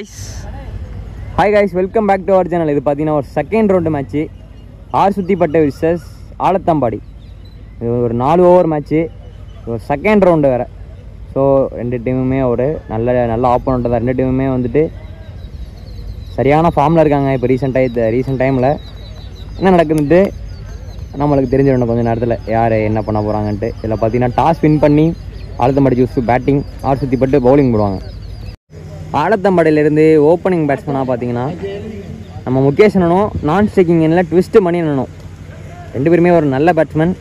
Hi guys, welcome back to our channel. இது பார்த்தீங்கன்னா ஒரு second round match. Arsuthipattai versus Alathambadi. இது ஒரு 4 ஓவர் மேட்ச்சு, ஒரு செகண்ட் ரவுண்டு வேறு. ஸோ ரெண்டு டீமுமே ஒரு நல்ல ஆப்போனண்ட்டு தான். ரெண்டு டீமுமே வந்துட்டு சரியான ஃபார்மில் இருக்காங்க. இப்போ ரீசெண்ட் டைமில் என்ன நடக்குதுன்ட்டு நம்மளுக்கு தெரிஞ்சிடணும் கொஞ்சம் நேரத்தில் யார் என்ன பண்ண போகிறாங்கன்ட்டு. இதில் பார்த்தீங்கன்னா டாஸ் வின் பண்ணி Alathambadi juice batting, Arsuthipattu bowling போடுவாங்க. ஆலத்தம்பாடியிலேருந்து ஓப்பனிங் பேட்ஸ்மேனாக பார்த்தீங்கன்னா நம்ம முகேஷ் அண்ணனும் நான் ஸ்ட்ரைக்கிங் எண்ணில் ட்விஸ்ட் மணி அண்ணனும் ரெண்டு பேருமே ஒரு நல்ல பேட்ஸ்மேன்.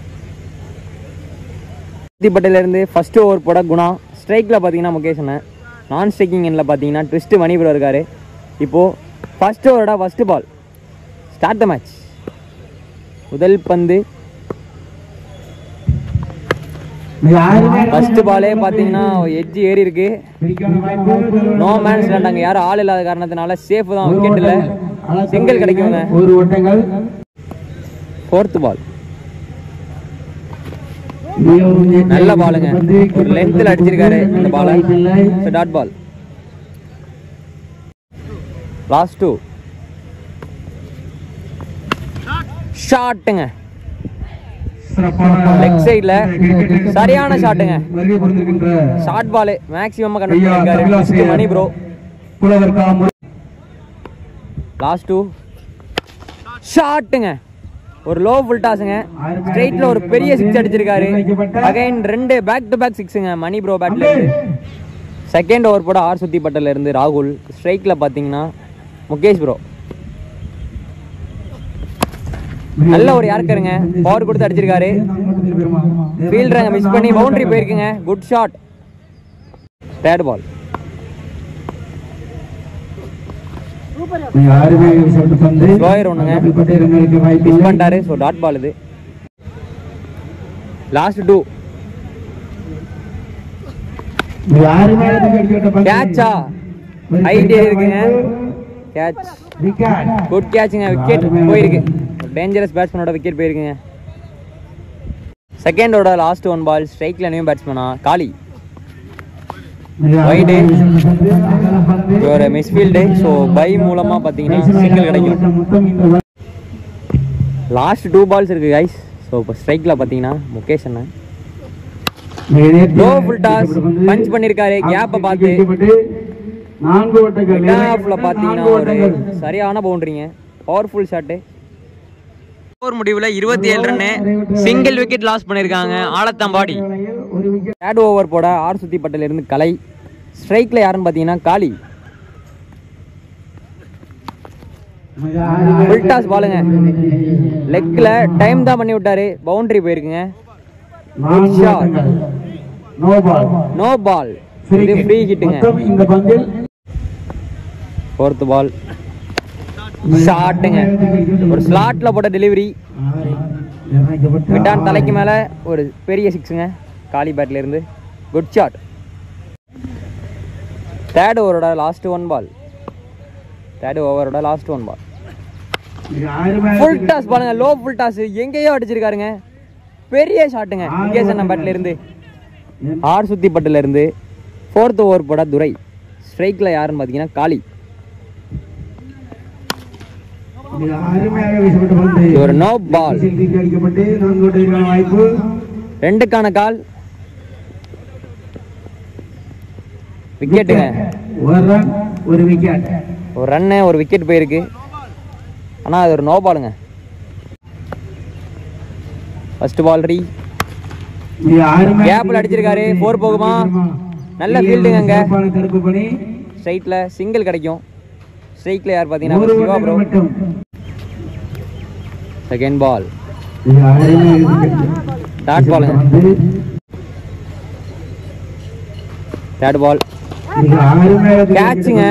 ஆலத்தம்பாடியிலேருந்து ஃபஸ்ட்டு ஓவர் போட குணா, ஸ்ட்ரைக்கில் பார்த்தீங்கன்னா முகேஷ் அண்ணன், நான் ஸ்ட்ரைக்கிங் எண்ணில் பார்த்தீங்கன்னா ட்விஸ்ட் மணி ப்ரோ இருக்கார். இப்போது ஃபஸ்ட் ஓவரோட first ball, start the match. முதல் பந்து, ஃபர்ஸ்ட் பாலே பார்த்தீங்கன்னா எட்ஜ் ஏறி இருக்கு. நோ மேன்ஸ் லேண்ட், அங்கே யாரும் ஆள் இல்லாத காரணத்தினால சேஃப் தான், விக்கெட்டில் சிங்கிள் கிடைக்குங்க. ஃபோர்த் பால் நல்ல பாலுங்க, ஒரு லென்த்தில் அடிச்சிருக்காரு இந்த பாலை. Dot ball. லாஸ்ட் 2 ஷாட்டுங்க, லெக் சைடில் சரியான ஷாட்டுங்க. ஷார்ட் பால் மேக்ஸிமம் கன்வெர்ட் பண்ணிருக்காரு மணி ப்ரோ. லாஸ்ட் 2 ஷாட்டுங்க, ஒரு லோ ஃபுல் டாஸுங்க. ஸ்ட்ரைட்ல ஒரு பெரிய 6 அடிச்சிருக்காரு. அகைன் 2 பேக் டு பேக் 6ங்க மணி ப்ரோ பேட்ல இருந்து. செகண்ட் ஓவர் போட ஆர்சுத்திப்பட்டில இருந்து ராகுல், ஸ்ட்ரைக்ல பாத்தீங்கன்னா முகேஷ் ப்ரோ. நல்ல ஒரு யாருக்குங்க பவர் கொடுத்து அடிச்சிருக்காரு. ஃபீல்டர் மிஸ் பண்ணி பவுண்டரி போயிருக்குங்க. Good shot. Third ball slower ஒண்ணுங்க, மிஸ் பண்ணிட்டாரு. So dot ball. இது லாஸ்ட் 2 கேட்சா, ஹைட் இருக்குங்க. கேட்ச், குட் கேட்சுங்க. விக்கெட் போயிருக்கு. டேஞ்சரஸ் பேட்ஸ்மேனோட விக்கெட் போயிருக்குங்க. செகண்டோட லாஸ்ட் 1 பால், ஸ்ட்ரைக்ல நியூ பேட்ஸ்மேனா காலி, வைடு, ஒரு மிஸ்ஃபீல்டு. ஸோ பை மூலமா பார்த்தீங்கன்னா சிங்கிள் கிடைக்கும். லாஸ்ட் 2 பால்ஸ் இருக்கு கைஸ். ஸோ இப்போ ஸ்ட்ரைக்ல பார்த்தீங்கன்னா முகேஷ் அண்ணன் லோ ஃபுல் டாஸ் பஞ்ச் பண்ணிருக்காரு. கேப்பை பார்த்து பார்த்தீங்கன்னா ஒரு சரியான பவுண்டரிங்க, பவர்ஃபுல் ஷாட்டு. ஓவர் முடிவில் 27 ரன்னு, சிங்கிள் விக்கெட் லாஸ் பண்ணியிருக்காங்க ஆலத்தம்பாடி. தேர்ட் ஓவர் போட ஆர்சுத்திப்பட்டில இருந்து கலை, ஸ்ட்ரைக்ல யாருன்னு பார்த்தீங்கன்னா காளி. ஃபுல் டாஸ் பாலுங்க, லெக்ல டைம் தான் பண்ணி விட்டாரு. பவுண்டரி போயிருக்குங்க. நோ பால், இது ஃப்ரீ ஹிட்டுங்க. ஃபோர்த் பால் ஷாட்டுங்க, ஒரு ஸ்லாட்ல போட்ட டெலிவரி. விட்டான் தலைக்கு மேல ஒரு பெரிய 6ங்க காலி பேட்ல இருந்து. Good shot. தேர்ட் ஓவரோட லாஸ்ட் 1 பால், ஃபுல் டாஸ் பாருங்க, லோ ஃபுல் டாஸ் எங்கேயோ அடிச்சிருக்காருங்க. பெரிய ஷாட்டுங்க முகேஷ் அண்ணன் பேட்ல இருந்து. ஆர்சுத்திப்பட்டில இருந்து ஃபோர்த் ஓவர் போட துரை, ஸ்ட்ரைக்ல யாருன்னு பாத்தீங்கன்னா காளி. ஒரு நோ பால், 2க்கான கால். விக்கெட்டுங்க, ஒரு ரன்னு, ஒரு விக்கெட் போயிருக்கு. ஆனா அது ஒரு நோ பாலுங்க. ஃபர்ஸ்ட் பால் ரீ கேப்ல அடிச்சிருக்காரு. 4 போகுமா? நல்ல ஃபீல்டுங்க. ஸ்ட்ரைட்ல சிங்கிள் கிடைக்கும். ஸ்ட்ரைக்ல யார் பாத்தீங்கன்னா Shiva bro. Second ball dot பாலுங்க. தேர்ட் பால் கேட்சுங்க,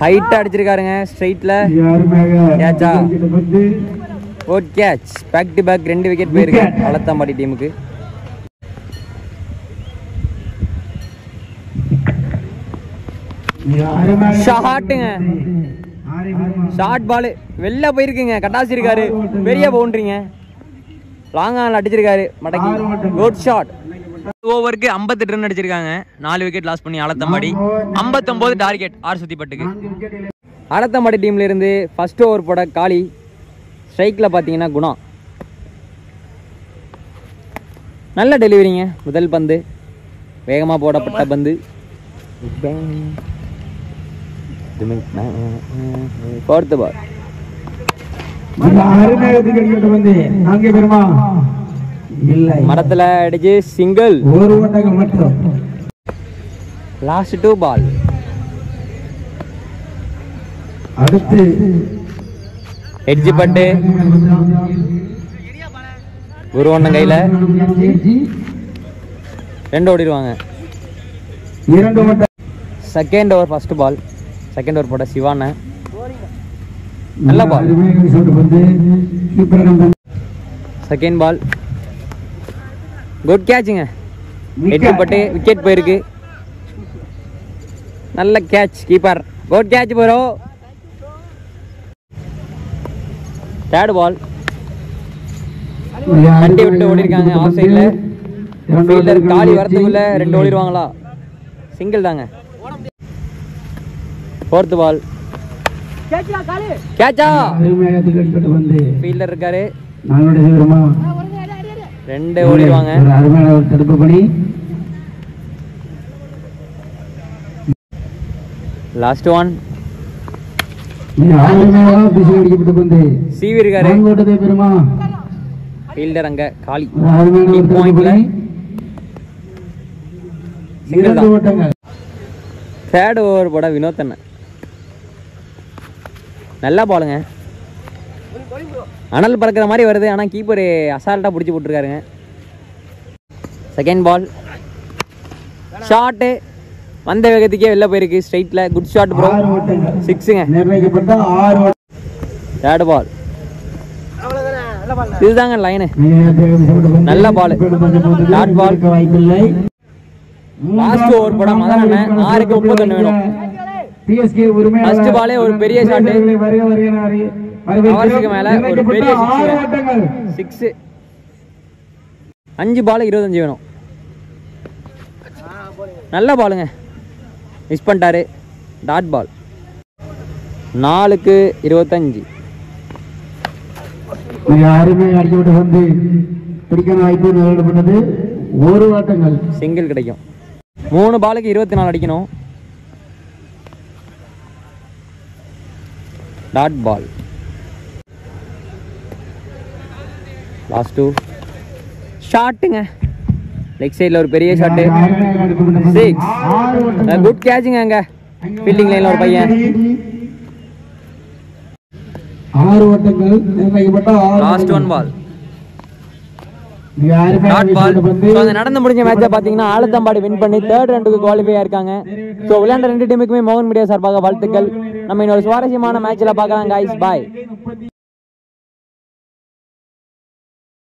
ஹைட் அடிச்சிருக்காருங்க. ஸ்ட்ரைட்ல கேட்சா, good catch. Back to back 2 wicket போயிருக்கு ஆலத்தம்பாடி டீமுக்கு. ஷாட்டுங்க, ஷார்ட் பால் வெளில போயிருக்குங்க. கட்டாசி இருக்காரு, பெரிய பவுண்டரிங்க. லாங் ஆன்ல அடிச்சிருக்காரு மடக்கி. Good shot. ஓவருக்கு 58 ரன் அடிச்சிருக்காங்க. 4 விக்கெட் லாஸ் பண்ணி ஆலத்தம்பாடி. 59 டார்கெட் ஆர் சுத்திப்பட்டுக்கு. ஆலத்தம்பாடி டீம்ல இருந்து ஃபர்ஸ்ட் ஓவர் போட காளி. ஸ்ட்ரைக்கில் பார்த்தீங்கன்னா குணா. நல்ல டெலிவரிங்க. முதல் பந்து வேகமாக போடப்பட்ட பந்து. ஃபோர்த் பால் மரத்துல அடிச்சு சிங்கிள். லாஸ்ட் 2 பால். அடுத்து எட்ஜ் பட்டு குருவண்ணன் கையில 2 ஓடிடுவாங்க. Second over first ball. Second over போட்ட சிவான. நல்ல பால். Second ball good கேட்சுங்க. எட்டு பட்டு விக்கெட் போயிருக்கு. நல்ல catch. Keeper good catch bro. Third ball தட்டி விட்டு ஓடி இருக்காங்க. ஆஃப் சைட்ல ஃபீல்டர் காலி வரதுக்குள்ள 2 ஓடிடுவாங்களா? சிங்கிள் தாங்க. ஃபோர்த் பால் கேட்சா. ஃபீல்டர் இருக்காரு. 2 ஓடிடுவாங்க. லாஸ்ட் ஒன் சிவி இருக்காரு. ஃபீல்டர் அங்க காலி. பாயிண்ட்ல சிங்கிள் தான். தேர்ட் ஓவர் போட வினோத் அண்ணன். நல்லா பாலுங்க. அனல் பறக்கிற மாதிரி வருது. ஆனால் கீப்பர் அசால்ட்டாக பிடிச்சி போட்டுருக்காருங்க. செகண்ட் பால் ஷாட்டு வந்த வேகத்துக்கே வெளில போயிருக்கு. ஸ்ட்ரைட்ல குட் ஷாட் ப்ரோ. 6ங்க. தேர்ட் பால் இதுதாங்க லைனு. நல்ல ball. Dot ball. Last over போட மதன் அண்ணன் 6க்கு 31 வேணும். ஃபர்ஸ்ட் பாலே ஒரு பெரிய ஷாட். அவருக்கு மேல ஒரு பெரிய 6. 5 பால் 25 வேணும். நல்ல பாலுங்க. மிஸ் பண்ணிட்டாரு. Dot ball. 4க்கு 25. சிங்கிள் கிடைக்கும். 3 பாலுக்கு 24 அடிக்கணும். Dot ball. லாஸ்ட் 2 ஷாட்டுங்க. லெக் சைடில் ஒரு பெரிய ஷாட்டு. 6. குட் கேட்சுங்க. அங்க ஃபீல்டிங் லைன்ல ஒரு பையன். 6 ஓட்டங்கள் நிர்ணயிக்கப்பட்ட last 1 ball. Dot ball. So அந்த நடந்து முடிஞ்ச மேட்சை பார்த்தீங்கன்னா ஆலத்தம்பாடி வின் பண்ணி 3rd ரவுண்டுக்கு குவாலிஃபை ஆயிருக்காங்க. ஸோ விளையாண்ட 2 டீமுக்குமே மோகன் மீடியா சார்பாக வாழ்த்துக்கள். நம்ம இன்னொரு சுவாரஸ்யமான மேட்ச்ல பார்க்கலாம். Guys bye.